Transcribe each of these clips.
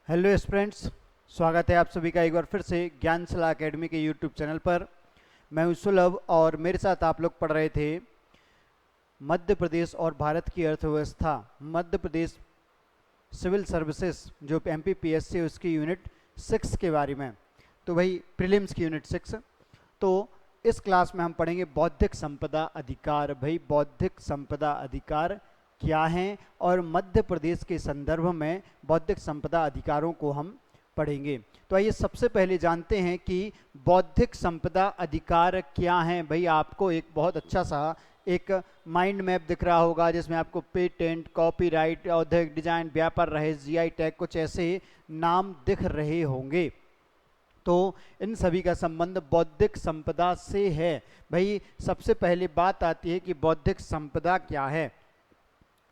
Hello students, स्वागत है आप सभी का एक बार फिर से ज्ञानशाला एकेडमी के यूट्यूब चैनल पर। मैं हूं सुलभ और मेरे साथ आप लोग पढ़ रहे थे मध्य प्रदेश और भारत की अर्थव्यवस्था, मध्य प्रदेश सिविल सर्विसेज जो एमपीपीएससी उसकी यूनिट 6 के बारे में। तो भाई प्रीलिम्स की यूनिट 6। तो इस क्लास में हम पढ़ेंगे बौद्धिक संपदा अधिकार। भाई बौद्धिक संपदा अधिकार क्या हैं और मध्य प्रदेश के संदर्भ में बौद्धिक संपदा अधिकारों को हम पढ़ेंगे। तो आइए सबसे पहले जानते हैं कि बौद्धिक संपदा अधिकार क्या हैं। भाई आपको एक बहुत अच्छा सा एक माइंड मैप दिख रहा होगा जिसमें आपको पेटेंट, कॉपीराइट, औद्योगिक डिजाइन, व्यापार रहे, जीआई टैग, कुछ ऐसे नाम दिख रहे होंगे। तो इन सभी का संबंध बौद्धिक संपदा से है। भाई सबसे पहले बात आती है कि बौद्धिक संपदा क्या है।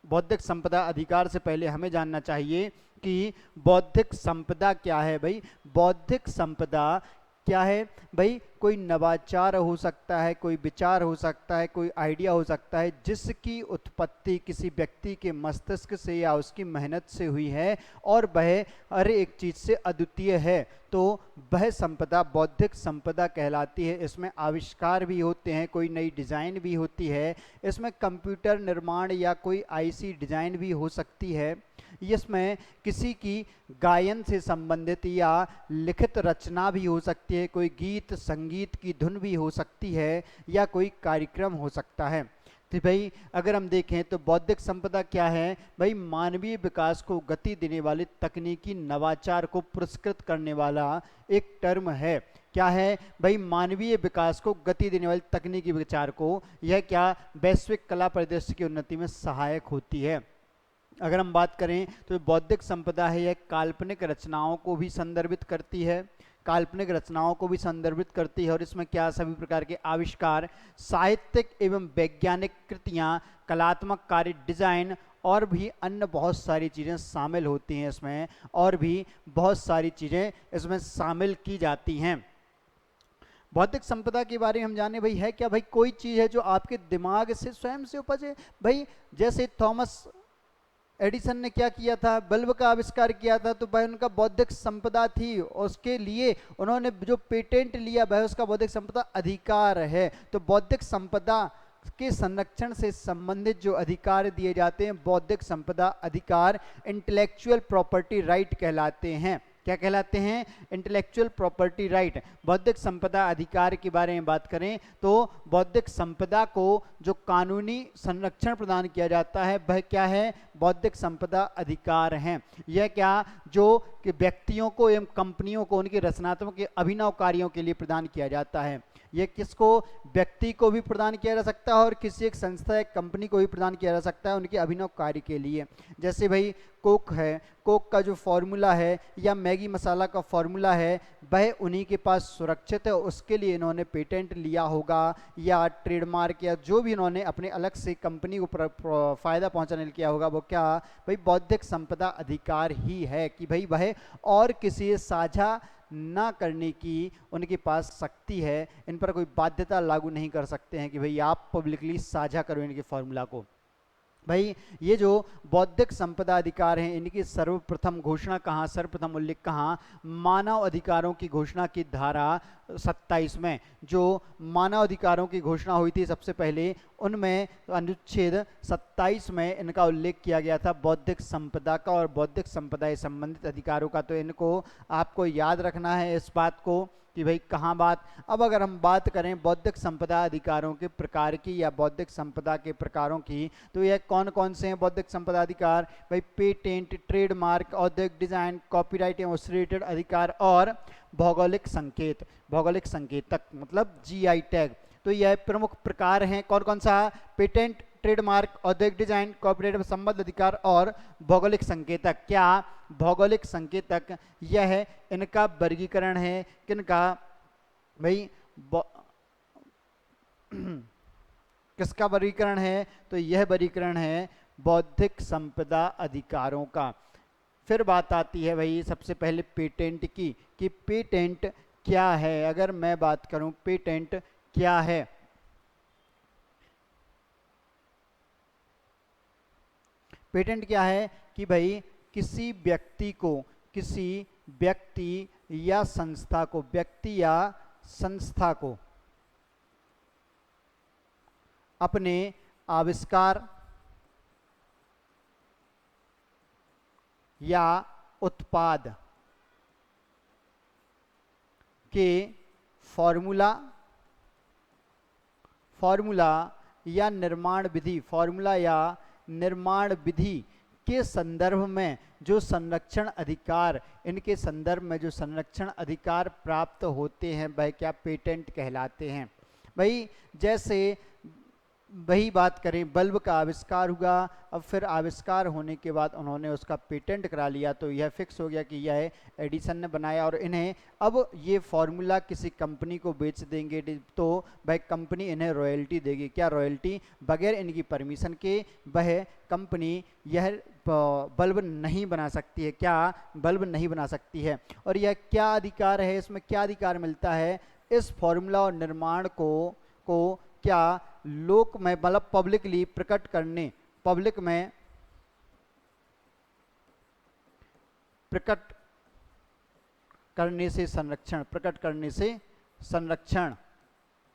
बौद्धिक संपदा अधिकार से पहले हमें जानना चाहिए कि बौद्धिक संपदा क्या है। भाई बौद्धिक संपदा क्या है? भाई कोई नवाचार हो सकता है, कोई विचार हो सकता है, कोई आइडिया हो सकता है जिसकी उत्पत्ति किसी व्यक्ति के मस्तिष्क से या उसकी मेहनत से हुई है और वह हर एक चीज से अद्वितीय है, तो वह संपदा बौद्धिक संपदा कहलाती है। इसमें आविष्कार भी होते हैं, कोई नई डिजाइन भी होती है, इसमें कंप्यूटर निर्माण या कोई आईसी डिजाइन भी हो सकती है, इसमें किसी की गायन से संबंधित या लिखित रचना भी हो सकती है, कोई गीत संगीत की धुन भी हो सकती है या कोई कार्यक्रम हो सकता है। तो भाई अगर हम देखें तो बौद्धिक संपदा क्या है? भाई मानवीय विकास को गति देने वाले तकनीकी नवाचार को पुरस्कृत करने वाला एक टर्म है। क्या है भाई? मानवीय विकास को गति देने वाले तकनीकी विचार को, यह क्या वैश्विक कला परिदृश्य की उन्नति में सहायक होती है। अगर हम बात करें तो बौद्धिक संपदा है, यह काल्पनिक रचनाओं को भी संदर्भित करती है, काल्पनिक रचनाओं को भी संदर्भित करती है और इसमें क्या सभी प्रकार के आविष्कार, साहित्यिक एवं वैज्ञानिक कृतियां, कलात्मक कार्य, डिजाइन और भी अन्य बहुत सारी चीज़ें शामिल होती हैं इसमें, और भी बहुत सारी चीज़ें इसमें शामिल की जाती हैं। बौद्धिक संपदा के बारे में हम जाने भाई है क्या? भाई कोई चीज़ है जो आपके दिमाग से स्वयं से उपजे। भाई जैसे थॉमस एडिसन ने क्या किया था, बल्ब का आविष्कार किया था, तो भाई उनका बौद्धिक संपदा थी, उसके लिए उन्होंने जो पेटेंट लिया वह उसका बौद्धिक संपदा अधिकार है। तो बौद्धिक संपदा के संरक्षण से संबंधित जो अधिकार दिए जाते हैं बौद्धिक संपदा अधिकार इंटेलेक्चुअल प्रॉपर्टी राइट कहलाते हैं। क्या कहलाते हैं? Intellectual property right. बौद्धिक संपदा अधिकार के बारे में बात करें तो बौद्धिक संपदा को जो कानूनी संरक्षण प्रदान किया जाता है वह क्या है? बौद्धिक संपदा अधिकार हैं। यह क्या जो कि व्यक्तियों को एवं कंपनियों को उनके रचनात्मक अभिनव कार्यों के लिए प्रदान किया जाता है। यह किसको? व्यक्ति को भी प्रदान किया जा सकता है और किसी एक संस्था एक कंपनी को भी प्रदान किया जा सकता है उनके अभिनव कार्य के लिए। जैसे भाई कोक है, कोक का जो फॉर्मूला है या मैगी मसाला का फॉर्मूला है वह उन्हीं के पास सुरक्षित है, उसके लिए इन्होंने पेटेंट लिया होगा या ट्रेडमार्क या जो भी इन्होंने अपने अलग से कंपनी को फायदा पहुंचाने किया होगा, वो क्या भाई बौद्धिक संपदा अधिकार ही है कि भाई वह और किसी साझा ना करने की उनके पास शक्ति है। इन पर कोई बाध्यता लागू नहीं कर सकते हैं कि भाई आप पब्लिकली साझा करो इनके फॉर्मूला को। भाई ये जो बौद्धिक संपदा अधिकार हैं इनकी सर्वप्रथम घोषणा कहाँ, सर्वप्रथम उल्लेख कहाँ? मानव अधिकारों की घोषणा की धारा 27 में। जो मानव अधिकारों की घोषणा हुई थी सबसे पहले, उनमें अनुच्छेद 27 में इनका उल्लेख किया गया था बौद्धिक संपदा का और बौद्धिक संपदा से संबंधित अधिकारों का। तो इनको आपको याद रखना है इस बात को कि भाई कहाँ बात। अब अगर हम बात करें बौद्धिक संपदा अधिकारों के प्रकार की या बौद्धिक संपदा के प्रकारों की, तो यह कौन कौन से हैं बौद्धिक संपदा अधिकार? भाई पेटेंट, ट्रेडमार्क, औद्योगिक डिजाइन, कॉपीराइट एवं उससे रिलेटेड अधिकार और भौगोलिक संकेत, भौगोलिक संकेतक मतलब जीआई टैग। तो यह प्रमुख प्रकार हैं। कौन कौन सा? पेटेंट, ट्रेडमार्क, औद्योगिक डिजाइन, कॉपीराइट संबद्ध अधिकार और भौगोलिक संकेतक। क्या भौगोलिक संकेतक यह इनका वर्गीकरण है किनका? भाई किसका वर्गीकरण है? तो यह वर्गीकरण है बौद्धिक संपदा अधिकारों का। फिर बात आती है भाई सबसे पहले पेटेंट की कि पेटेंट क्या है। अगर मैं बात करूं पेटेंट क्या है, पेटेंट क्या है कि भाई किसी व्यक्ति को किसी व्यक्ति या संस्था को, व्यक्ति या संस्था को अपने आविष्कार या उत्पाद के फॉर्मूला या निर्माण विधि के संदर्भ में जो संरक्षण अधिकार, इनके संदर्भ में जो संरक्षण अधिकार प्राप्त होते हैं वह क्या पेटेंट कहलाते हैं। भाई जैसे वही बात करें, बल्ब का आविष्कार हुआ, अब फिर आविष्कार होने के बाद उन्होंने उसका पेटेंट करा लिया तो यह फिक्स हो गया कि यह एडिसन ने बनाया, और इन्हें अब ये फॉर्मूला किसी कंपनी को बेच देंगे तो वह कंपनी इन्हें रॉयल्टी देगी। क्या रॉयल्टी? बगैर इनकी परमिशन के वह कंपनी यह बल्ब नहीं बना सकती है। क्या बल्ब नहीं बना सकती है। और यह क्या अधिकार है, इसमें क्या अधिकार मिलता है? इस फॉर्मूला और निर्माण को क्या लोक में मतलब पब्लिकली प्रकट करने, पब्लिक में प्रकट करने से संरक्षण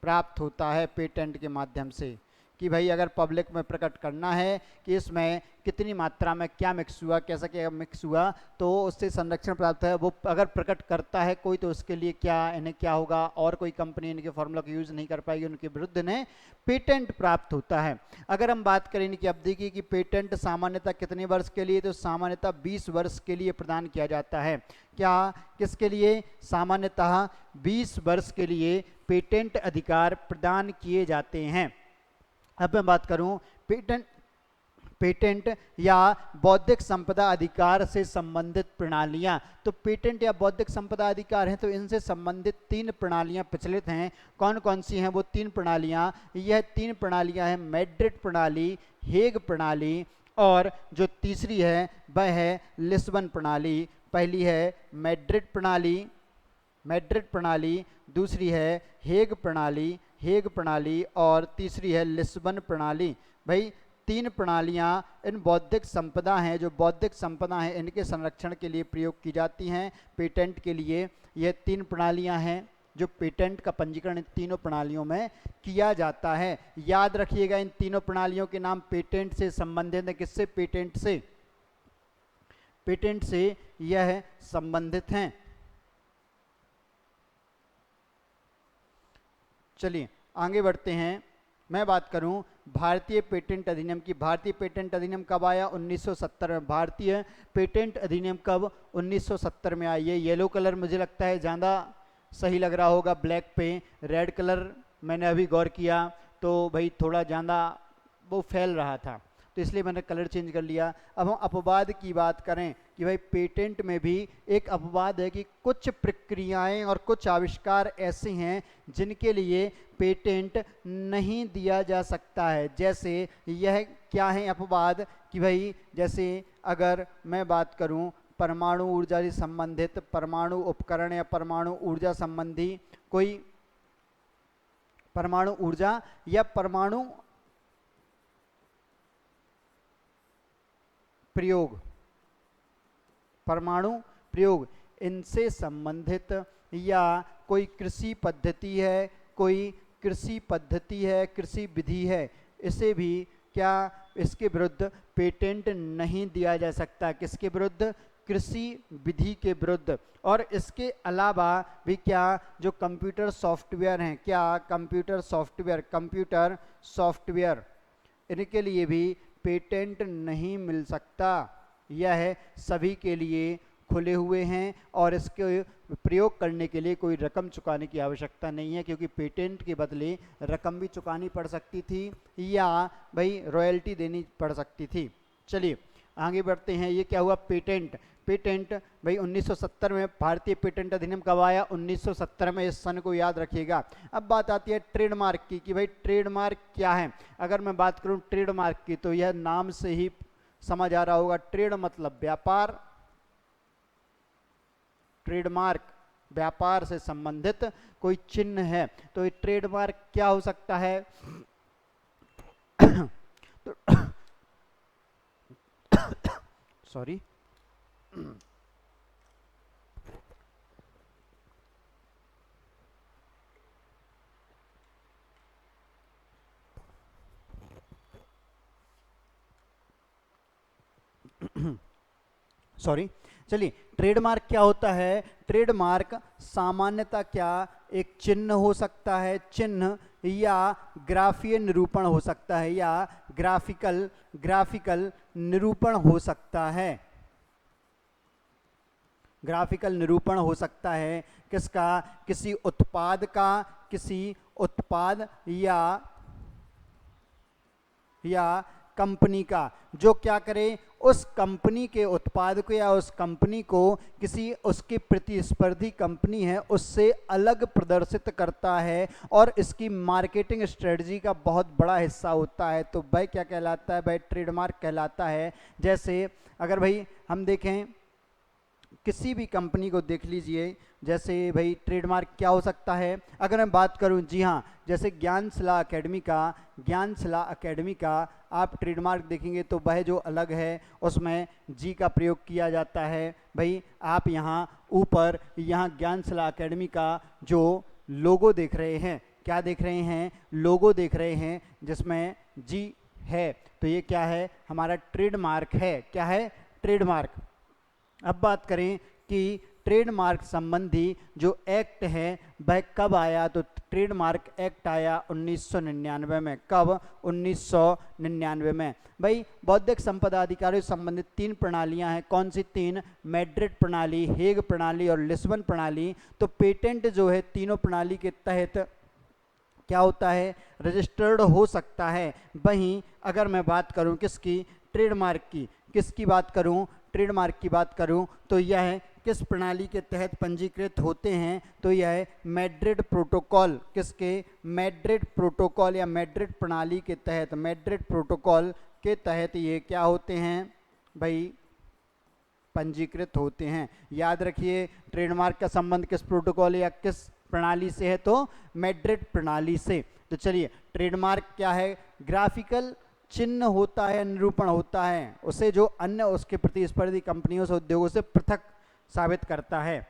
प्राप्त होता है पेटेंट के माध्यम से। कि भाई अगर पब्लिक में प्रकट करना है कि इसमें कितनी मात्रा में क्या मिक्स हुआ, कैसा क्या मिक्स हुआ, तो उससे संरक्षण प्राप्त है। वो अगर प्रकट करता है कोई तो उसके लिए इन्हें क्या होगा, और कोई कंपनी इनके फॉर्मूला को यूज नहीं कर पाएगी, उनके विरुद्ध इन्हें पेटेंट प्राप्त होता है। अगर हम बात करें इनकी अवधि की पेटेंट सामान्यतः कितने वर्ष के लिए, तो सामान्यतः 20 वर्ष के लिए प्रदान किया जाता है। क्या किसके लिए? सामान्यतः 20 वर्ष के लिए पेटेंट अधिकार प्रदान किए जाते हैं। अब मैं बात करूं पेटेंट या बौद्धिक संपदा अधिकार से संबंधित प्रणालियां। तो पेटेंट या बौद्धिक संपदा अधिकार हैं तो इनसे संबंधित 3 प्रणालियां प्रचलित हैं। कौन कौन सी हैं वो 3 प्रणालियां? यह 3 प्रणालियां हैं मैड्रिड प्रणाली, हेग प्रणाली, और जो तीसरी है वह है लिस्बन प्रणाली। पहली है मैड्रिड प्रणाली, दूसरी है हेग प्रणाली और तीसरी है लिस्बन प्रणाली। भाई 3 प्रणालियां इन बौद्धिक संपदा हैं, जो बौद्धिक संपदा हैं इनके संरक्षण के लिए प्रयोग की जाती हैं पेटेंट के लिए। ये 3 प्रणालियां हैं जो पेटेंट का पंजीकरण इन तीनों प्रणालियों में किया जाता है। याद रखिएगा इन तीनों प्रणालियों के नाम पेटेंट से संबंधित हैं। किससे? पेटेंट से यह संबंधित हैं। चलिए आगे बढ़ते हैं। मैं बात करूं भारतीय पेटेंट अधिनियम की। भारतीय पेटेंट अधिनियम कब आया? 1970 में। भारतीय पेटेंट अधिनियम कब? 1970 में आई। ये येलो कलर मुझे लगता है ज़्यादा सही लग रहा होगा ब्लैक पे। रेड कलर मैंने अभी गौर किया तो भाई थोड़ा ज़्यादा वो फैल रहा था, तो इसलिए मैंने कलर चेंज कर लिया। अब हम अपवाद की बात करें कि भाई पेटेंट में भी एक अपवाद है कि कुछ प्रक्रियाएं और कुछ आविष्कार ऐसे हैं जिनके लिए पेटेंट नहीं दिया जा सकता है। जैसे यह क्या है अपवाद कि भाई जैसे अगर मैं बात करूं परमाणु ऊर्जा से संबंधित, परमाणु उपकरण या परमाणु ऊर्जा संबंधी कोई परमाणु ऊर्जा या परमाणु प्रयोग इनसे संबंधित, या कोई कृषि पद्धति है, कृषि विधि है, इसे भी क्या इसके विरुद्ध पेटेंट नहीं दिया जा सकता। किसके विरुद्ध? कृषि विधि के विरुद्ध। और इसके अलावा भी क्या जो कंप्यूटर सॉफ्टवेयर हैं, क्या कंप्यूटर सॉफ्टवेयर इनके लिए भी पेटेंट नहीं मिल सकता। यह सभी के लिए खुले हुए हैं और इसके प्रयोग करने के लिए कोई रकम चुकाने की आवश्यकता नहीं है, क्योंकि पेटेंट के बदले रकम भी चुकानी पड़ सकती थी या भाई रॉयल्टी देनी पड़ सकती थी। चलिए आगे बढ़ते हैं। ये क्या हुआ? पेटेंट भाई 1970 में भारतीय पेटेंट अधिनियम कब आया? 1970 में। इस सन को याद रखिएगा। अब बात आती है ट्रेडमार्क की कि भाई ट्रेडमार्क क्या है। अगर मैं बात करूं ट्रेडमार्क की तो यह नाम से ही समझ आ रहा होगा। ट्रेड मतलब व्यापार, ट्रेडमार्क व्यापार से संबंधित कोई चिन्ह है। तो ये ट्रेडमार्क क्या हो सकता है? सॉरी सॉरी, चलिए, ट्रेडमार्क क्या होता है? ट्रेडमार्क सामान्यतः क्या एक चिन्ह हो सकता है, चिन्ह, या ग्राफीय निरूपण हो सकता है, या ग्राफिकल निरूपण हो सकता है। ग्राफिकल निरूपण हो सकता है किसका? किसी उत्पाद का, किसी उत्पाद या कंपनी का, जो क्या करे, उस कंपनी के उत्पाद को या उस कंपनी को किसी उसकी प्रतिस्पर्धी कंपनी है उससे अलग प्रदर्शित करता है और इसकी मार्केटिंग स्ट्रेटजी का बहुत बड़ा हिस्सा होता है। तो भाई क्या कहलाता है? भाई ट्रेडमार्क कहलाता है। जैसे अगर भाई हम देखें किसी भी कंपनी को देख लीजिए, जैसे भाई ट्रेडमार्क क्या हो सकता है? अगर मैं बात करूं, जी हाँ, जैसे ज्ञानशिला एकेडमी का आप ट्रेडमार्क देखेंगे तो वह जो अलग है उसमें जी का प्रयोग किया जाता है। भाई आप यहाँ ऊपर यहाँ ज्ञानशिला एकेडमी का जो लोगो देख रहे हैं, क्या देख रहे हैं? लोगो देख रहे हैं जिसमें जी है, तो ये क्या है? हमारा ट्रेडमार्क है। क्या है? ट्रेडमार्क। अब बात करें कि ट्रेडमार्क संबंधी जो एक्ट है वह कब आया? तो ट्रेडमार्क एक्ट आया 1999 में। कब? 1999 में। भाई बौद्धिक संपदा अधिकारों से संबंधित 3 प्रणालियां हैं। कौन सी 3? मैड्रिड प्रणाली, हेग प्रणाली और लिस्बन प्रणाली। तो पेटेंट जो है तीनों प्रणाली के तहत क्या होता है? रजिस्टर्ड हो सकता है। वहीं अगर मैं बात करूं किसकी? ट्रेडमार्क की। किसकी बात करूं? ट्रेडमार्क की बात करूं तो यह किस प्रणाली के तहत पंजीकृत होते हैं? तो यह मैड्रिड प्रोटोकॉल। किसके? मैड्रिड प्रोटोकॉल या मैड्रिड प्रणाली के तहत, मैड्रिड प्रोटोकॉल के तहत ये क्या होते हैं भाई? पंजीकृत होते हैं। याद रखिए ट्रेडमार्क का संबंध किस प्रोटोकॉल या किस प्रणाली से है? तो मैड्रिड प्रणाली से। तो चलिए, ट्रेडमार्क क्या है? ग्राफिकल चिन्ह होता है, निरूपण होता है, उसे जो अन्य उसके प्रतिस्पर्धी कंपनियों से, उद्योगों से पृथक साबित करता है।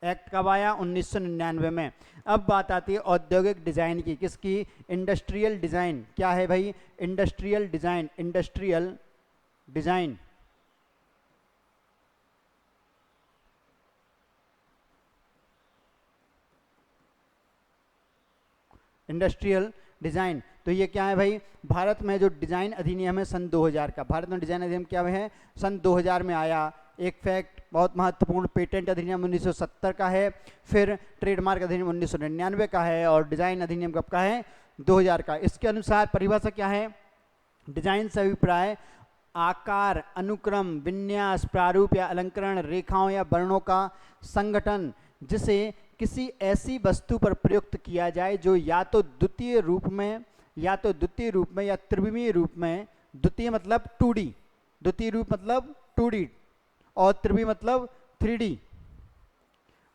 एक्ट कब आया? 1999 में। अब बात आती है औद्योगिक डिजाइन की। किसकी? Industrial design. क्या है भाई? Industrial design. Industrial design industrial design. तो ये क्या है भाई? भारत में जो डिजाइन अधिनियम है सन 2000 का, भारत में डिजाइन अधिनियम क्या है? सन 2000 में आया। एक फैक्ट बहुत महत्वपूर्ण, पेटेंट अधिनियम 1970 का है, फिर ट्रेडमार्क अधिनियम 1999 का है और डिजाइन अधिनियम कब का है? 2000 का। इसके अनुसार परिभाषा क्या है? डिजाइन से अभिप्राय आकार, अनुक्रम, विन्यास, प्रारूप या अलंकरण, रेखाओं या वर्णों का संगठन जिसे किसी ऐसी वस्तु पर प्रयुक्त किया जाए जो या तो द्वितीय रूप में या त्रिविमीय रूप में, द्वितीय मतलब 2D, द्वितीय रूप मतलब 2D और त्रिविमीय मतलब 3D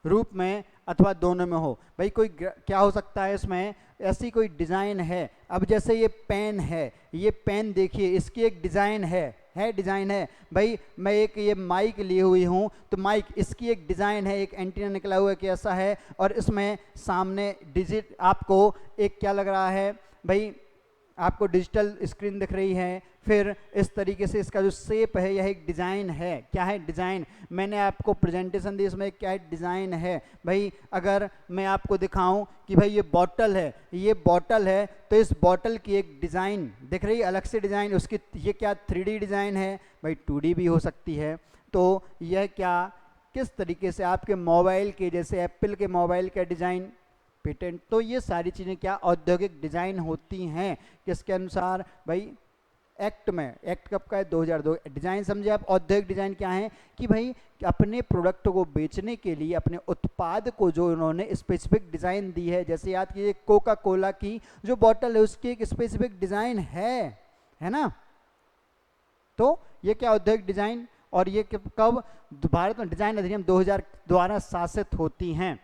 रूप में अथवा दोनों में हो। भाई कोई क्या हो सकता है इसमें? ऐसी कोई डिजाइन है। अब जैसे ये पेन है, ये पेन देखिए, इसकी एक डिजाइन है डिजाइन है। भाई मैं एक ये माइक लिए हुई हूँ, तो माइक, इसकी एक डिजाइन है, एक एंटीना निकला हुआ कि ऐसा है, और इसमें सामने डिजिट आपको एक क्या लग रहा है भाई? आपको डिजिटल स्क्रीन दिख रही है। फिर इस तरीके से इसका जो शेप है यह एक डिज़ाइन है। क्या है? डिज़ाइन। मैंने आपको प्रेजेंटेशन दी, इसमें क्या है? डिज़ाइन है। भाई अगर मैं आपको दिखाऊं कि भाई ये बॉटल है, ये बॉटल है, तो इस बॉटल की एक डिज़ाइन दिख रही है, अलग से डिज़ाइन, उसकी ये क्या 3D डिज़ाइन है? भाई 2D भी हो सकती है। तो यह क्या, किस तरीके से आपके मोबाइल के, जैसे एप्पल के मोबाइल का डिज़ाइन, पेटेंट। तो ये सारी चीज़ें क्या औद्योगिक डिज़ाइन होती हैं, किसके अनुसार भाई? एक्ट में। एक्ट कब का है? 2002। डिज़ाइन समझे आप? औद्योगिक डिज़ाइन क्या है कि भाई अपने प्रोडक्ट को बेचने के लिए, अपने उत्पाद को जो उन्होंने स्पेसिफिक डिज़ाइन दी है, जैसे याद कीजिए कोका कोला की जो बॉटल है उसकी एक स्पेसिफिक डिज़ाइन है ना? तो ये क्या औद्योगिक डिज़ाइन, और ये कब? भारत में डिज़ाइन अधिनियम 2000 द्वारा शासित होती हैं।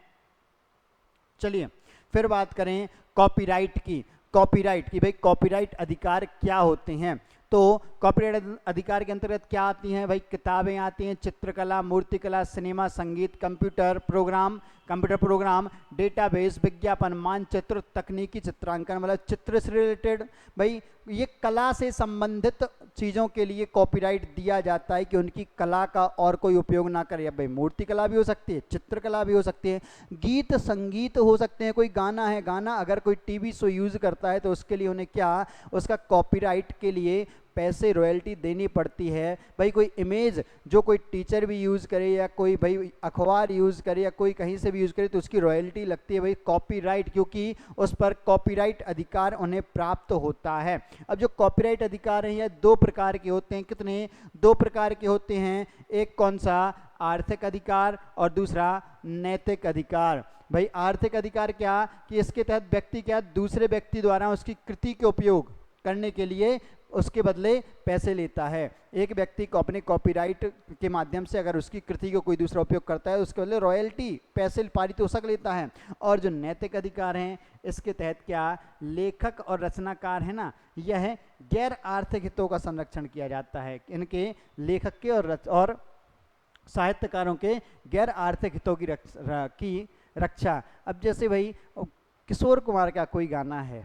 चलिए फिर बात करें कॉपीराइट की। कॉपीराइट की, भाई कॉपीराइट अधिकार क्या होते हैं? तो कॉपीराइट अधिकार के अंतर्गत क्या आती हैं भाई? किताबें आती हैं, चित्रकला, मूर्तिकला, सिनेमा, संगीत, computer program, computer program, database, विज्ञापन, मानचित्र, तकनीकी चित्रांकन, मतलब चित्र से रिलेटेड। भाई ये कला से संबंधित चीज़ों के लिए कॉपीराइट दिया जाता है कि उनकी कला का और कोई उपयोग ना करे। अब भाई मूर्ति कला भी हो सकती है, चित्रकला भी हो सकती है, गीत संगीत हो सकते हैं। कोई गाना है, गाना अगर कोई टीवी शो यूज़ करता है तो उसके लिए उन्हें क्या, उसका कॉपीराइट के लिए पैसे रॉयल्टी देनी पड़ती है। भाई कोई इमेज जो कोई टीचर भी यूज़ करे या कोई भाई अखबार यूज़ करे या कोई कहीं से भी यूज़ करे तो उसकी रॉयल्टी लगती है भाई कॉपीराइट, क्योंकि उस पर कॉपीराइट अधिकार उन्हें प्राप्त होता है। अब जो कॉपीराइट अधिकार हैं यह दो प्रकार के होते हैं। कितने? दो प्रकार के होते हैं। एक कौन सा? आर्थिक अधिकार और दूसरा नैतिक अधिकार। भाई आर्थिक अधिकार क्या कि इसके तहत व्यक्ति क्या दूसरे व्यक्ति द्वारा उसकी कृति के उपयोग करने के लिए उसके बदले पैसे लेता है। एक व्यक्ति को अपने कॉपीराइट के माध्यम से अगर उसकी कृति को कोई दूसरा उपयोग करता है उसके बदले रॉयल्टी पैसे पारितोषिक लेता है। और जो नैतिक अधिकार हैं इसके तहत क्या लेखक और रचनाकार है ना, यह गैर आर्थिक हितों का संरक्षण किया जाता है। इनके लेखक के और साहित्यकारों के गैर आर्थिक हितों की रक्षा। अब जैसे भाई किशोर कुमार का कोई गाना है,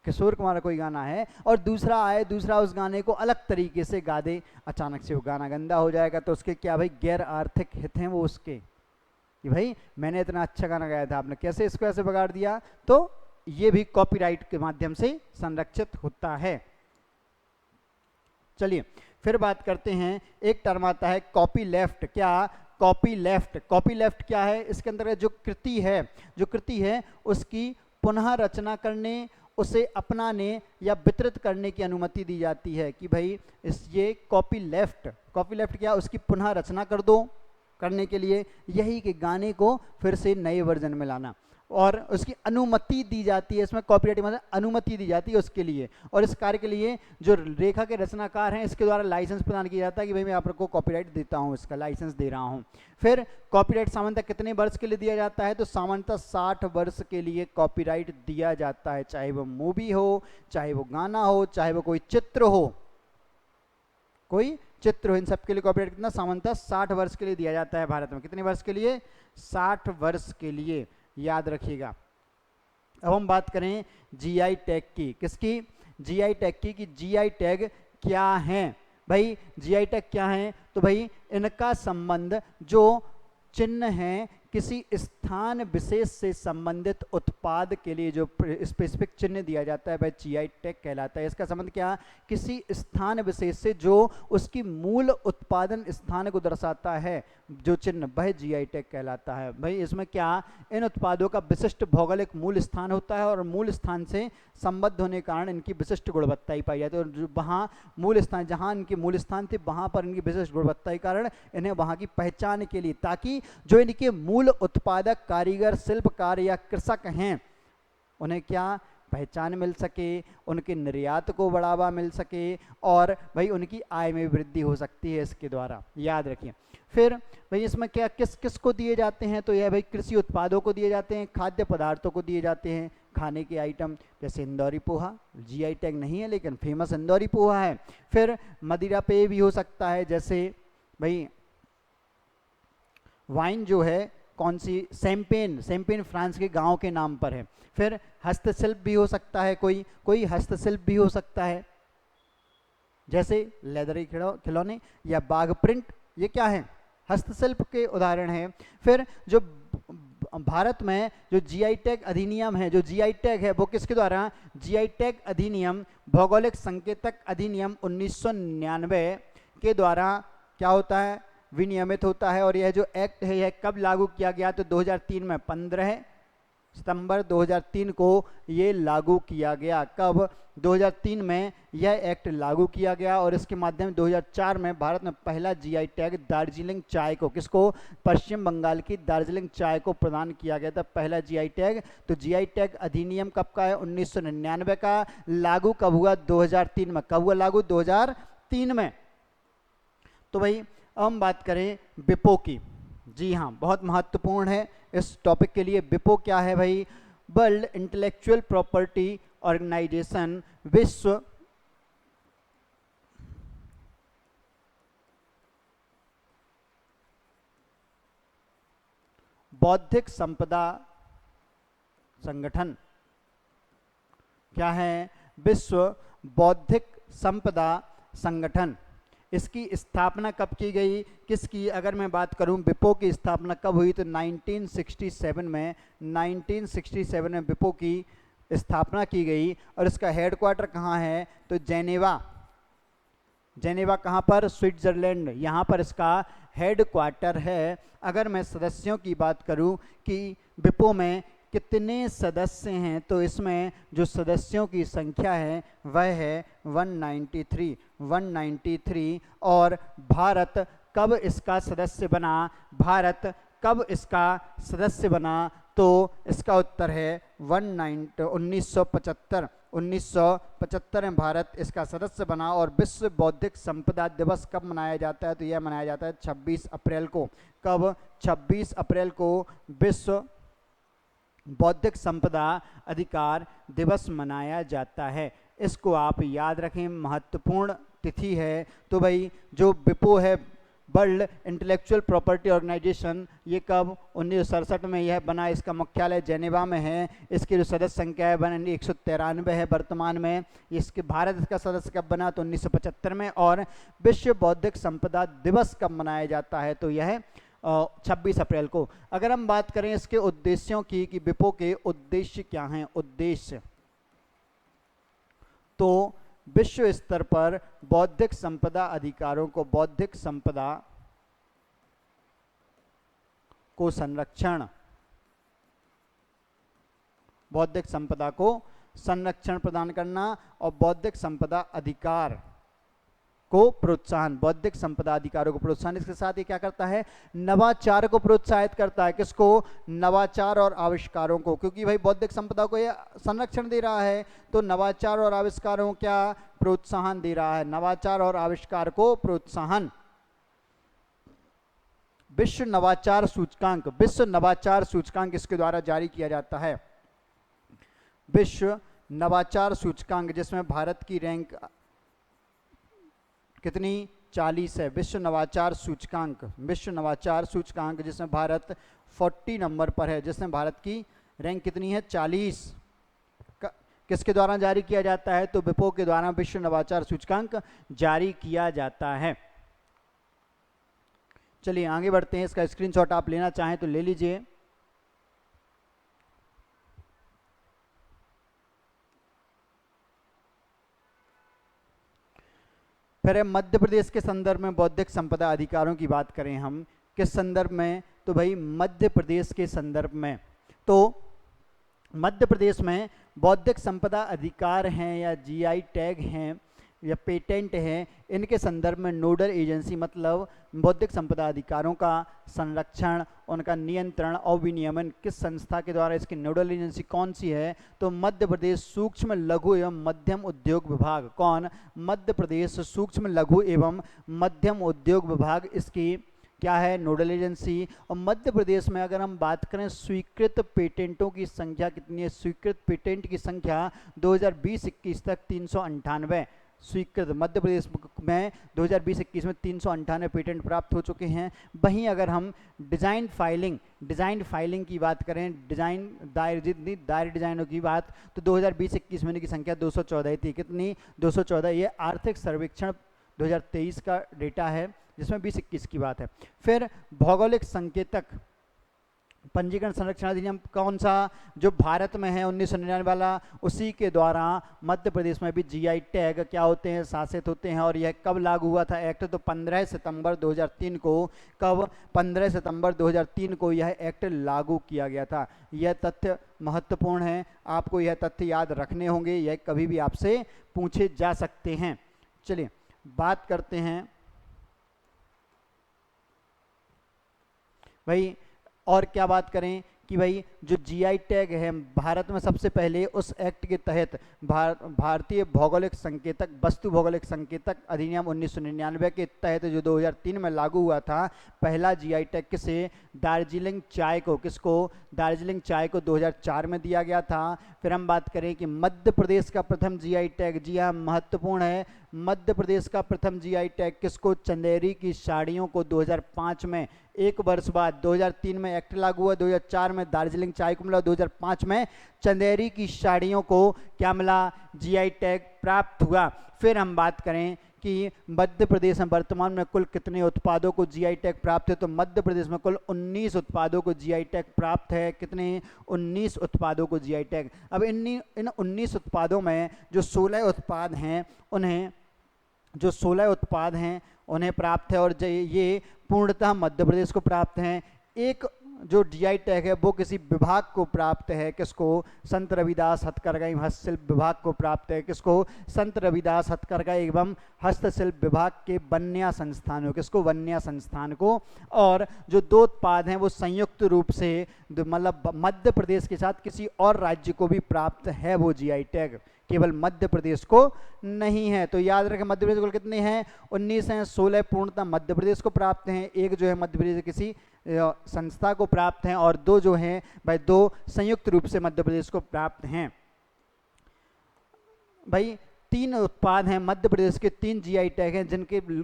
किशोर कुमार का कोई गाना है और दूसरा आए, दूसरा उस गाने को अलग तरीके से गा दे, अचानक से वो गाना गंदा हो जाएगा तो उसके क्या भाई गैर आर्थिक हित हैं वो उसके, कि भाई मैंने इतना अच्छा गाना गाया था, आपने कैसे इसको ऐसे बिगाड़ दिया। तो ये भी कॉपीराइट के माध्यम से संरक्षित होता है। चलिए फिर बात करते हैं, एक टर्म आता है कॉपी लेफ्ट। क्या? Copy left. कॉपी लेफ्ट क्या है? इसके अंदर जो कृति है उसकी पुनः रचना करने, उसे अपनाने या वितरित करने की अनुमति दी जाती है कि भाई ये कॉपी लेफ्ट क्या, उसकी पुनः रचना कर दो करने के लिए, यही कि गाने को फिर से नए वर्जन में लाना, और उसकी अनुमति दी जाती है। इसमें कॉपीराइट मतलब अनुमति दी जाती है उसके लिए, और इस कार्य के लिए जो रेखा के रचनाकार हैं इसके द्वारा लाइसेंस प्रदान किया जाता है कि भाई मैं आपको कॉपीराइट देता हूं, इसका लाइसेंस दे रहा हूं। फिर कॉपीराइट सामान्यतः कितने वर्ष के लिए दिया जाता है? तो सामान्यतः 60 वर्ष के लिए कॉपीराइट दिया जाता है, चाहे वो मूवी हो, चाहे वो गाना हो, चाहे वो कोई चित्र हो, इन सब के लिए कॉपीराइट कितना? सामान्यतः 60 वर्ष के लिए दिया जाता है। भारत में कितने वर्ष के लिए? 60 वर्ष के लिए, याद रखिएगा। अब हम बात करें जीआई टैग की। किसकी? जीआई टैग की। कि जीआई टैग क्या है? भाई जीआई टैग क्या है? तो भाई इनका संबंध जो चिन्ह हैं किसी स्थान विशेष से संबंधित उत्पाद के लिए जो स्पेसिफिक चिन्ह दिया जाता है वह जीआई टैग कहलाता है। इसका संबंध क्या? किसी स्थान विशेष से जो उसकी मूल उत्पादन स्थान को दर्शाता है जो चिन्ह, वह जीआई टैग कहलाता है। भाई इसमें क्या, इन उत्पादों का विशिष्ट भौगोलिक मूल स्थान होता है और मूल स्थान से संबद्ध होने के कारण इनकी विशिष्ट गुणवत्ता ही पाई जाती है, और जो वहाँ मूल स्थान, जहाँ इनके मूल स्थान थे वहाँ पर इनकी विशिष्ट गुणवत्ता के कारण इन्हें वहाँ की पहचान के लिए, ताकि जो इनके मूल उत्पादक, कारीगर, शिल्पकार या कृषक हैं उन्हें क्या पहचान मिल सके, उनके निर्यात को बढ़ावा मिल सके, और भाई उनकी आय में वृद्धि हो सकती है इसके द्वारा, याद रखिए। फिर भाई इसमें क्या किस किस को दिए जाते हैं? तो यह भाई कृषि उत्पादों को दिए जाते हैं, खाद्य पदार्थों को दिए जाते हैं, खाने के आइटम जैसे इंदौरी पोहा, जीआई टैग नहीं है लेकिन फेमस इंदौरी पोहा है। फिर मदिरा पेय भी हो सकता है, जैसे भाई वाइन जो है कौन सी, शैंपेन फ्रांस के गांव के नाम पर है। फिर हस्तशिल्प भी हो सकता है, कोई हस्तशिल्प भी हो सकता है, जैसे लेदरी खिलौने या बाघ प्रिंट, ये क्या है? हस्तशिल्प के उदाहरण हैं। फिर जो भारत में जो जीआई टैग अधिनियम है, जो जीआई टैग है वो किसके द्वारा? जीआई टैग अधिनियम, भौगोलिक संकेतक अधिनियम 1999 के द्वारा क्या होता है? विनियमित होता है। और यह जो एक्ट है यह कब लागू किया गया? तो 2003 में, 15 सितंबर 2003 को ये लागू किया गया। कब? 2003 में यह एक्ट लागू किया गया, और इसके माध्यम 2004 में भारत में पहला जीआई टैग दार्जिलिंग चाय को, किसको? पश्चिम बंगाल की दार्जिलिंग चाय को प्रदान किया गया था पहला जीआई टैग। तो जीआई टैग अधिनियम कब का है? 1999 का। लागू कब हुआ? 2003 में। कब हुआ लागू? 2003 में। तो भाई अब हम बात करें विपो की। जी हाँ, बहुत महत्वपूर्ण है इस टॉपिक के लिए। विपो क्या है भाई? वर्ल्ड इंटेलेक्चुअल प्रॉपर्टी ऑर्गेनाइजेशन, बौद्धिक संपदा संगठन। क्या है? विश्व बौद्धिक संपदा संगठन। इसकी स्थापना कब की गई, किसकी? अगर मैं बात करूं विपो की स्थापना कब हुई तो 1967 में 1967 में विपो की स्थापना की गई। और इसका हेडक्वार्टर कहाँ है? तो जेनेवा। जेनेवा कहाँ पर? स्विट्जरलैंड, यहाँ पर इसका हेडक्वार्टर है। अगर मैं सदस्यों की बात करूं कि विपो में कितने सदस्य हैं तो इसमें जो सदस्यों की संख्या है वह है 193। और भारत कब इसका सदस्य बना? भारत कब इसका सदस्य बना? तो इसका उत्तर है 1975। 1975 में भारत इसका सदस्य बना। और विश्व बौद्धिक संपदा दिवस कब मनाया जाता है? तो यह मनाया जाता है 26 अप्रैल को। कब? 26 अप्रैल को विश्व बौद्धिक संपदा अधिकार दिवस मनाया जाता है। इसको आप याद रखें, महत्वपूर्ण तिथि है। तो भाई जो विपो है, वर्ल्ड इंटेलेक्चुअल प्रॉपर्टी ऑर्गेनाइजेशन, ये कब? 1967 में यह बना। इसका मुख्यालय जेनेवा में है। इसकी जो सदस्य संख्या है 193 है वर्तमान में। इसके भारत इसका सदस्य कब बना? तो 1975 में। और विश्व बौद्धिक संपदा दिवस कब मनाया जाता है? तो यह 26 अप्रैल को। अगर हम बात करें इसके उद्देश्यों की कि विपो के उद्देश्य क्या हैं, उद्देश्य, तो विश्व स्तर पर बौद्धिक संपदा अधिकारों को, बौद्धिक संपदा को संरक्षण, बौद्धिक संपदा को संरक्षण प्रदान करना और बौद्धिक संपदा अधिकार को प्रोत्साहन, बौद्धिक संपदा अधिकारों को प्रोत्साहन। इसके साथ ही क्या करता है? नवाचार को प्रोत्साहित करता है। किसको? नवाचार और आविष्कारों को, क्योंकि भाई बौद्धिक संपदा को यह संरक्षण दे रहा है तो नवाचार और आविष्कारों क्या प्रोत्साहन दे रहा है? नवाचार और आविष्कार को प्रोत्साहन। विश्व नवाचार सूचकांक, विश्व नवाचार सूचकांक इसके द्वारा जारी किया जाता है। विश्व नवाचार सूचकांक जिसमें भारत की रैंक कितनी? 40 है। विश्व नवाचार सूचकांक, विश्व नवाचार सूचकांक जिसमें भारत 40 नंबर पर है, जिसमें भारत की रैंक कितनी है? 40। किसके द्वारा जारी किया जाता है? तो विपो के द्वारा विश्व नवाचार सूचकांक जारी किया जाता है। चलिए आगे बढ़ते हैं। इसका स्क्रीनशॉट आप लेना चाहें तो ले लीजिए। फिर मध्य प्रदेश के संदर्भ में बौद्धिक संपदा अधिकारों की बात करें हम, किस संदर्भ में? तो भाई मध्य प्रदेश के संदर्भ में। तो मध्य प्रदेश में बौद्धिक संपदा अधिकार हैं या जीआई टैग हैं या पेटेंट हैं, इनके संदर्भ में नोडल एजेंसी, मतलब बौद्धिक संपदा अधिकारों का संरक्षण, उनका नियंत्रण और विनियमन किस संस्था के द्वारा, इसकी नोडल एजेंसी कौन सी है? तो मध्य प्रदेश सूक्ष्म लघु एवं मध्यम उद्योग विभाग। कौन? मध्य प्रदेश सूक्ष्म लघु एवं मध्यम उद्योग विभाग इसकी क्या है? Nodal agency. और मध्य प्रदेश में अगर हम बात करें स्वीकृत पेटेंटों की संख्या कितनी है? स्वीकृत पेटेंट की संख्या 2020-21 तक 398 स्वीकृत, मध्य प्रदेश में 2020-21 में 398 पेटेंट प्राप्त हो चुके हैं। वहीं अगर हम डिज़ाइन फाइलिंग की बात करें, दायर डिज़ाइनों की बात, तो 2020-21 में इनकी संख्या 214 थी। कितनी? 214। ये आर्थिक सर्वेक्षण 2023 का डेटा है जिसमें 20-21 की बात है। फिर भौगोलिक संकेतक पंजीकरण संरक्षण अधिनियम कौन सा? जो भारत में है 1999 वाला, उसी के द्वारा मध्य प्रदेश में भी जीआई टैग क्या होते हैं? शासित होते हैं। और यह कब लागू हुआ था एक्ट? तो 15 सितंबर 2003 को। कब? 15 सितंबर 2003 को यह एक्ट लागू किया गया था। यह तथ्य महत्वपूर्ण है, आपको यह तथ्य याद रखने होंगे, यह कभी भी आपसे पूछे जा सकते हैं। चलिए बात करते हैं भाई, और क्या बात करें कि भाई जो जीआई टैग है भारत में सबसे पहले उस एक्ट के तहत भारतीय भौगोलिक संकेतक, वस्तु भौगोलिक संकेतक अधिनियम 1999 के तहत जो 2003 में लागू हुआ था, पहला जीआई टैग किसे? दार्जिलिंग चाय को। किसको? दार्जिलिंग चाय को 2004 में दिया गया था। फिर हम बात करें कि मध्य प्रदेश का प्रथम जीआई टैग, जी हाँ महत्वपूर्ण है, मध्य प्रदेश का प्रथम जीआई टैग किसको? चंदेरी की साड़ियों को 2005 में, एक वर्ष बाद 2003 में एक्ट लागू हुआ, 2004 में दार्जिलिंग चाय को मिला, 2005 में चंदेरी की साड़ियों को क्या मिला? जीआई टैग प्राप्त हुआ। फिर हम बात करें कि मध्य प्रदेश में वर्तमान में कुल कितने उत्पादों को जीआई टैग प्राप्त है, तो मध्य प्रदेश में कुल 19 उत्पादों को जीआई टैग प्राप्त है। कितने? 19 उत्पादों को जीआई टैग। अब इन 19 उत्पादों में जो 16 उत्पाद हैं उन्हें प्राप्त है, और ये पूर्णतः मध्य प्रदेश को प्राप्त हैं। एक जो जीआई टैग है वो किसी विभाग को प्राप्त है। किसको? संत रविदास हथकरघा एवं हस्तशिल्प विभाग को प्राप्त है। किसको? संत रविदास हथकरघा एवं हस्तशिल्प विभाग के वन्या संस्थान, किसको? वन्या संस्थान को। और जो 2 उत्पाद हैं वो संयुक्त रूप से मतलब मध्य प्रदेश के साथ किसी और राज्य को भी प्राप्त है वो जीआई टैग, केवल मध्य प्रदेश को नहीं है। तो याद रखें मध्य प्रदेश को कितने हैं? 19 हैं। 16 पूर्णतः मध्य प्रदेश को प्राप्त हैं, एक जो है मध्य प्रदेश किसी संस्था को प्राप्त हैं, और 2 जो हैं भाई 2 संयुक्त रूप से मध्य प्रदेश को प्राप्त हैं। भाई 3 उत्पाद हैं मध्य प्रदेश के, 3 जीआई टैग हैं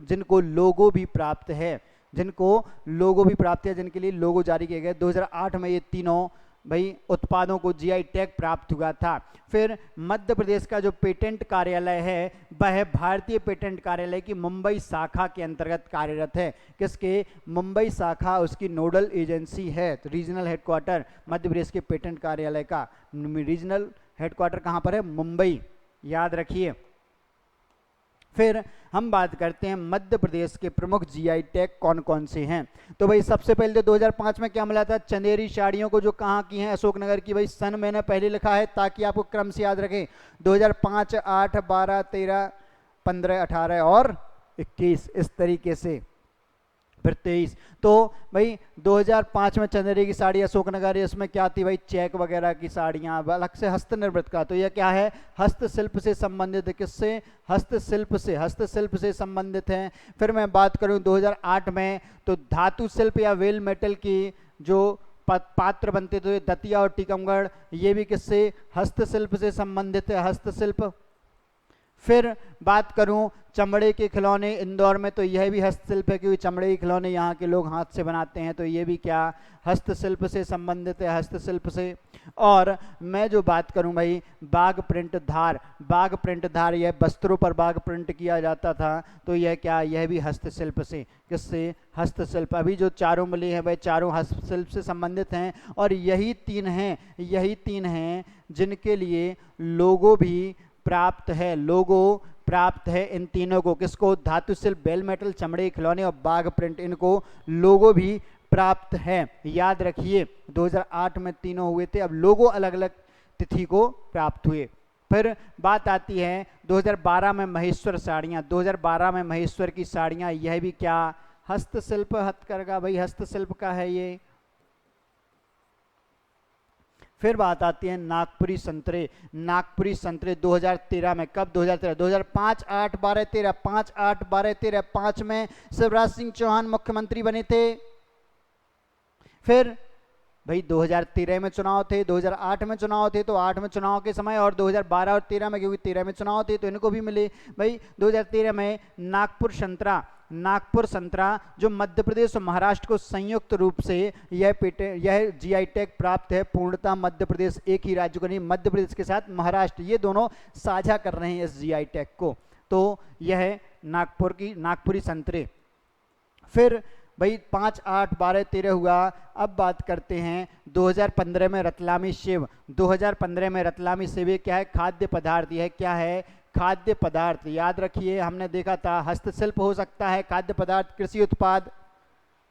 जिनको लोगो भी प्राप्त है, जिनके लिए लोगो जारी किए गए। 2008 में ये तीनों भाई उत्पादों को जीआई टैग प्राप्त हुआ था। फिर मध्य प्रदेश का जो पेटेंट कार्यालय है वह भारतीय पेटेंट कार्यालय की मुंबई शाखा के अंतर्गत कार्यरत है। किसके? मुंबई शाखा उसकी नोडल एजेंसी है। तो रीजनल हेडक्वार्टर मध्य प्रदेश के पेटेंट कार्यालय का रीजनल हेडक्वार्टर कहाँ पर है? मुंबई, याद रखिए। फिर हम बात करते हैं मध्य प्रदेश के प्रमुख जीआई टैग कौन कौन से हैं। तो भाई सबसे पहले तो 2005 में क्या मिला था? चंदेरी साड़ियों को, जो कहाँ की हैं? अशोकनगर की। भाई सन मैंने पहले लिखा है ताकि आपको क्रम से याद रखें। 2005, 8, 12, 13, 15, 18 और 21 इस तरीके से। फिर 23। तो भाई 2005 में चंदेरी की साड़ी अशोकनगर, इसमें क्या थी भाई? चेक वगैरह की साड़ियाँ, अलग से हस्तनिर्मित का। तो यह क्या है? हस्तशिल्प से संबंधित है। किससे? हस्तशिल्प से संबंधित है। फिर मैं बात करूं 2008 में, तो धातु शिल्प या वेल मेटल की जो पात्र बनते थे दतिया और टीकमगढ़, ये भी किससे? हस्तशिल्प से संबंधित है, हस्तशिल्प। फिर बात करूं चमड़े के खिलौने इंदौर में, तो यह भी हस्तशिल्प है, क्योंकि चमड़े के खिलौने यहाँ के लोग हाथ से बनाते हैं, तो ये भी क्या? हस्तशिल्प से संबंधित है, हस्तशिल्प से। और मैं जो बात करूं भाई बाघ प्रिंट धार, यह वस्त्रों पर बाघ प्रिंट किया जाता था, तो यह क्या? यह भी हस्तशिल्प से। किससे? हस्तशिल्प। अभी जो चारों मिले हैं वह चारों हस्तशिल्प से संबंधित हैं, और यही तीन हैं जिनके लिए लोगो भी प्राप्त है, इन तीनों को। किसको? धातु शिल्प, बेल मेटल, चमड़े खिलौने और बाघ प्रिंट, इनको लोगो भी प्राप्त है। याद रखिए 2008 में तीनों हुए थे, अब लोगो अलग अलग तिथि को प्राप्त हुए। फिर बात आती है 2012 में महेश्वर साड़ियाँ, 2012 में महेश्वर की साड़ियाँ, यह भी क्या? हस्तशिल्प, हथकरघा भाई हस्तशिल्प का है ये। फिर बात आती है नागपुरी संतरे 2013 में। कब? 2013, 2005, 8, 12, 13, 5, 8, 12, 13, 5 में शिवराज सिंह चौहान मुख्यमंत्री बने थे। फिर भाई 2013 में चुनाव थे, 2008 में चुनाव थे, तो 8 में चुनाव के समय, और 2012 और 13 में, क्योंकि 13 में चुनाव थे तो इनको भी मिले। भाई 2013 में नागपुर संतरा जो मध्य प्रदेश और महाराष्ट्र को संयुक्त रूप से यह जीआई टैग प्राप्त है। पूर्णतः मध्य प्रदेश, एक ही राज्य को नहीं, मध्य प्रदेश के साथ महाराष्ट्र, ये दोनों साझा कर रहे हैं इस जीआई टैग को। तो यह है नागपुरी संतरे। फिर भाई 5, 8, 12, 13 हुआ। अब बात करते हैं 2015 में रतलामी सेव। 2015 में रतलामी सेव ये क्या है? खाद्य पदार्थ। यह क्या है? खाद्य पदार्थ। याद रखिए हमने देखा था हस्तशिल्प हो सकता है, खाद्य पदार्थ, कृषि उत्पाद,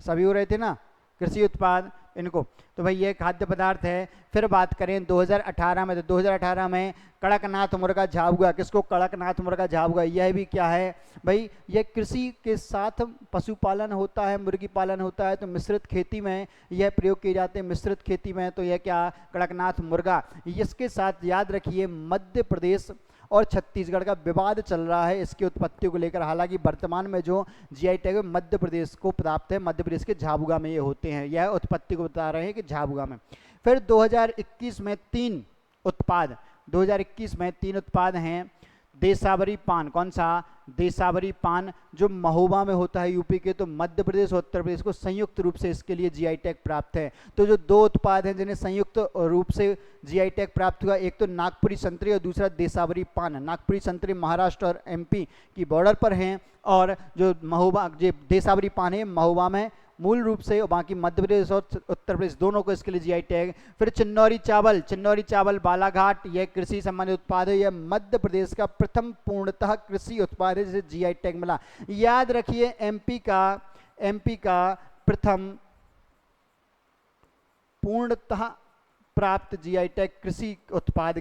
सभी हो रहे थे ना, कृषि उत्पाद इनको। तो भाई ये खाद्य पदार्थ है। फिर बात करें 2018 में, तो 2018 में कड़कनाथ मुर्गा झाबुआ। किसको? कड़कनाथ मुर्गा झाबुआ। यह भी क्या है भाई? यह कृषि के साथ पशुपालन होता है, मुर्गी पालन होता है, तो मिश्रित खेती में यह प्रयोग किए जाते हैं, मिश्रित खेती में। तो यह क्या? कड़कनाथ मुर्गा। इसके साथ याद रखिए मध्य प्रदेश और छत्तीसगढ़ का विवाद चल रहा है इसकी उत्पत्ति को लेकर। हालांकि वर्तमान में जो जीआई टैग मध्य प्रदेश को प्राप्त है, मध्य प्रदेश के झाबुआ में ये होते हैं, यह उत्पत्ति को बता रहे हैं कि झाबुआ में। फिर 2021 में 3 उत्पाद हैं। देसावरी पान, कौन सा? देसावरी पान, जो महोबा में होता है यूपी के, तो मध्य प्रदेश और उत्तर प्रदेश को संयुक्त रूप से इसके लिए जीआई टैग प्राप्त है। तो जो दो उत्पाद हैं जिन्हें संयुक्त रूप से जीआई टैग प्राप्त हुआ, एक तो नागपुरी संतरी और दूसरा देसावरी पान। नागपुरी संतरी महाराष्ट्र और एमपी की बॉर्डर पर हैं, और जो महोबा, जो देसावरी पान है महोबा में मूल रूप से, और बाकी मध्य प्रदेश और उत्तर प्रदेश दोनों को इसके लिए जीआई टैग। फिर चिन्नौरी चावल, चिन्नौरी चावल बालाघाट, यह कृषि संबंधित उत्पाद है। यह मध्य प्रदेश का प्रथम पूर्णतः कृषि उत्पाद है जिसे जीआई टैग मिला। याद रखिए एमपी का प्रथम पूर्णतः प्राप्त जीआई टैग कृषि उत्पाद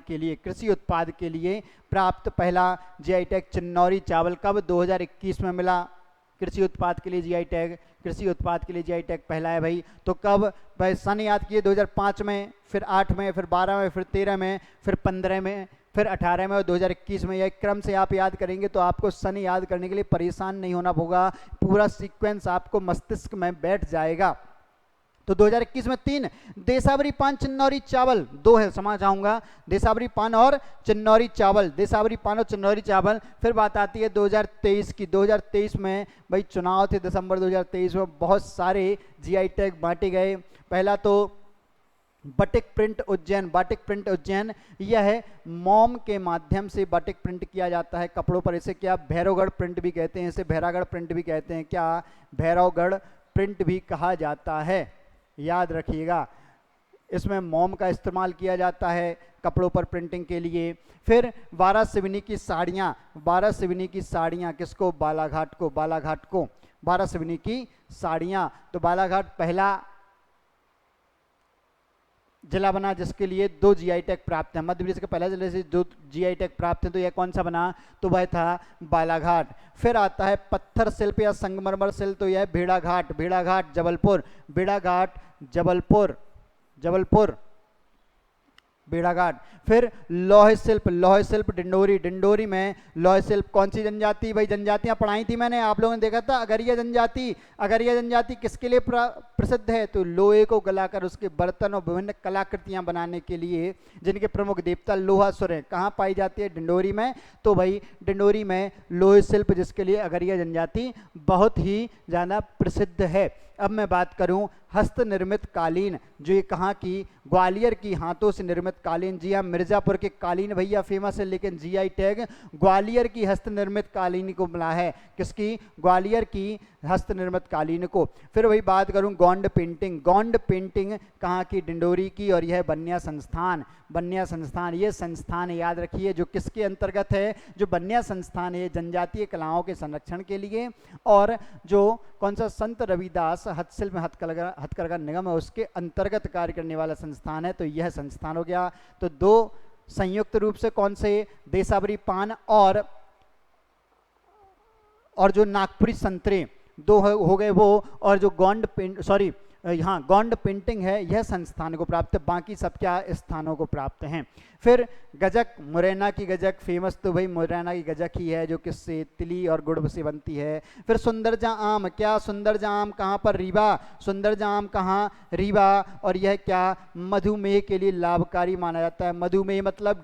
के लिए प्राप्त पहला जीआई टैग चिन्नौरी चावल कब? 2021 में मिला। कृषि उत्पाद के लिए जीआई टैग पहला है भाई। तो कब भाई? सन याद किए, 2005 में, फिर 8 में, फिर 12 में, फिर 13 में, फिर 15 में, फिर 18 में और 2021 में। यह क्रम से आप याद करेंगे तो आपको सन याद करने के लिए परेशान नहीं होना होगा, पूरा सीक्वेंस आपको मस्तिष्क में बैठ जाएगा। तो 2021 में 3, देसावरी पान चिन्नौरी चावल 2 है, समझ जाऊंगा, देसावरी पान और चिन्नौरी चावल, देसावरी पान और चिन्नौरी चावल। फिर बात आती है 2023 की। 2023 में भाई चुनाव थे, दिसंबर 2023 में बहुत सारे जीआई टैग बांटे गए। पहला तो बाटिक प्रिंट उज्जैन, यह है मोम के माध्यम से बाटिक प्रिंट किया जाता है कपड़ों पर। इसे क्या भैरवगढ़ प्रिंट भी कहते हैं, इसे भैरागढ़ प्रिंट भी कहते हैं, क्या? भैरवगढ़ प्रिंट भी कहा जाता है, याद रखिएगा। इसमें मोम का इस्तेमाल किया जाता है कपड़ों पर प्रिंटिंग के लिए। फिर वारासिवनी की साड़ियाँ किसको? बालाघाट को वारासिवनी की साड़ियाँ। तो बालाघाट पहला जिला बना जिसके लिए 2 जीआई टैग प्राप्त है। मध्य प्रदेश के पहला जिले से 2 जीआई टैग प्राप्त है, तो यह कौन सा बना? तो वह था बालाघाट। फिर आता है पत्थर शिल्प या संगमरमर शिल्प, तो यह भेड़ाघाट जबलपुर भेड़ाघाट। फिर लौह शिल्प डिंडोरी में लौह शिल्प कौन सी जनजाति? भाई जनजातियां पढ़ाई थी मैंने, आप लोगों ने देखा था। अगरिया जनजाति किसके लिए प्रसिद्ध है? तो लोहे को गलाकर उसके बर्तन और विभिन्न कलाकृतियां बनाने के लिए, जिनके प्रमुख देवता लोहासुर हैं, कहाँ पाई जाती है? डिंडोरी में। तो भाई डिंडोरी में लोह शिल्प जिसके लिए अगरिया जनजाति बहुत ही ज़्यादा प्रसिद्ध है। अब मैं बात करूं हस्त निर्मित कालीन, जो ये कहाँ की? ग्वालियर की हाथों से निर्मित कालीन। जी हाँ, मिर्जापुर के कालीन भैया फेमस है, लेकिन जीआई टैग ग्वालियर की हस्त निर्मित कालीन को मिला है। किसकी? ग्वालियर की हस्त निर्मित कालीन को। फिर वही बात करूं गोंड पेंटिंग कहाँ की? डिंडोरी की, और यह बन्या संस्थान ये संस्थान याद रखिए जो किसके अंतर्गत है? जो बन्या संस्थान है जनजातीय कलाओं के संरक्षण के लिए, और जो कौन सा? संत रविदास हस्तशिल्प हथकरघा निगम है उसके अंतर्गत कार्य करने वाला संस्थान है। तो यह संस्थान हो गया। तो 2 संयुक्त रूप से कौन से? देसावरी पान और जो नागपुरी संतरे 2 हो गए वो, और जो गोंड पेंटिंग है यह संस्थान को प्राप्त है, बाकी सब क्या स्थानों को प्राप्त हैं। फिर गजक, मुरैना की गजक फेमस, तो भाई मुरैना की गजक ही है जो किससे? तिली और गुड़ से बनती है। फिर सुंदरजा आम, क्या? सुंदरजा आम कहाँ पर? रीवा। सुंदरजा आम कहाँ? रीवा। और यह क्या? मधुमेह के लिए लाभकारी माना जाता है। मधुमेह मतलब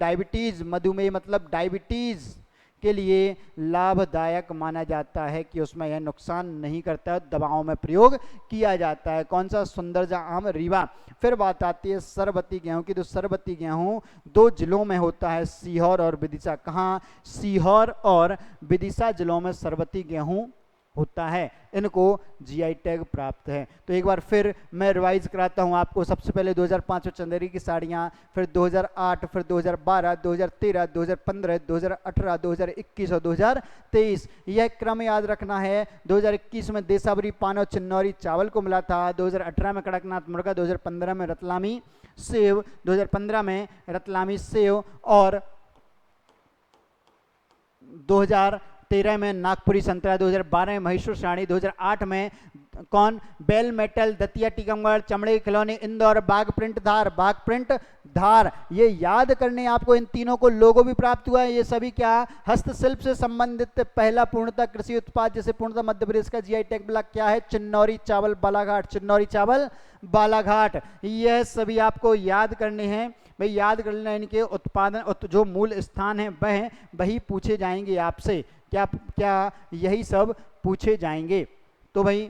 डायबिटीज के लिए लाभदायक माना जाता है कि उसमें यह नुकसान नहीं करता है, दवाओं में प्रयोग किया जाता है। कौन सा? सुंदरजा आम, रीवा। फिर बात आती है सरबती गेहूं की। तो सरबती गेहूं 2 जिलों में होता है, सीहोर और विदिशा। कहाँ? सीहोर और विदिशा जिलों में सरबती गेहूं होता है, इनको जीआई टैग प्राप्त है। तो एक बार फिर मैं रिवाइज कराता हूं आपको। सबसे पहले 2005 में चंदेरी की साड़ियां, फिर 2008, फिर 2012, 2013, 2015, 2018, 2021 और 2023। यह क्रम याद रखना है। 2021 में देसावरी पान और चिन्नौरी चावल को मिला था, 2018 में कड़कनाथ मुर्गा, 2015 में रतलामी सेव, 2015 में रतलामी सेव, और 2013 में नागपुरी संतरा, 2012 में महेश्वर साड़ी, 2008 में कौन? बेल मेटल, दतिया टीकमगढ़, चमड़े के खिलौने इंदौर, बाघ प्रिंट धार। ये याद करने आपको इन तीनों को लोगो भी प्राप्त हुआ है। ये सभी क्या? हस्तशिल्प से संबंधित पहला पूर्णतः कृषि उत्पाद जिसे पूर्णतः मध्य प्रदेश का जीआई टैग मिला, क्या है? चिन्नौरी चावल बालाघाट। यह सभी आपको याद करने हैं। भाई याद कर लेना, इनके उत्पादन जो मूल स्थान है वही पूछे जाएंगे आपसे, क्या क्या यही सब पूछे जाएंगे। तो भाई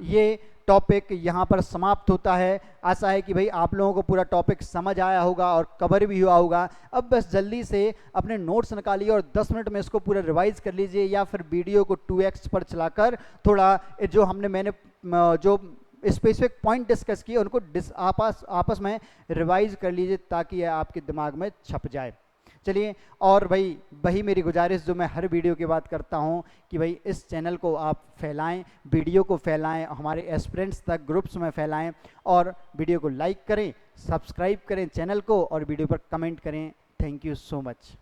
ये टॉपिक यहाँ पर समाप्त होता है। आशा है कि भाई आप लोगों को पूरा टॉपिक समझ आया होगा और कवर भी हुआ होगा। अब बस जल्दी से अपने नोट्स निकालिए और 10 मिनट में इसको पूरा रिवाइज कर लीजिए, या फिर वीडियो को 2x पर चलाकर थोड़ा जो मैंने जो स्पेसिफिक पॉइंट डिस्कस किए उनको आपस में रिवाइज कर लीजिए, ताकि यह आपके दिमाग में छप जाए। चलिए, और भाई वही मेरी गुजारिश जो मैं हर वीडियो के बाद करता हूँ कि भाई इस चैनल को आप फैलाएं, वीडियो को फैलाएं, हमारे एस्पिरेंट्स तक ग्रुप्स में फैलाएं, और वीडियो को लाइक करें, सब्सक्राइब करें चैनल को, और वीडियो पर कमेंट करें। Thank you so much.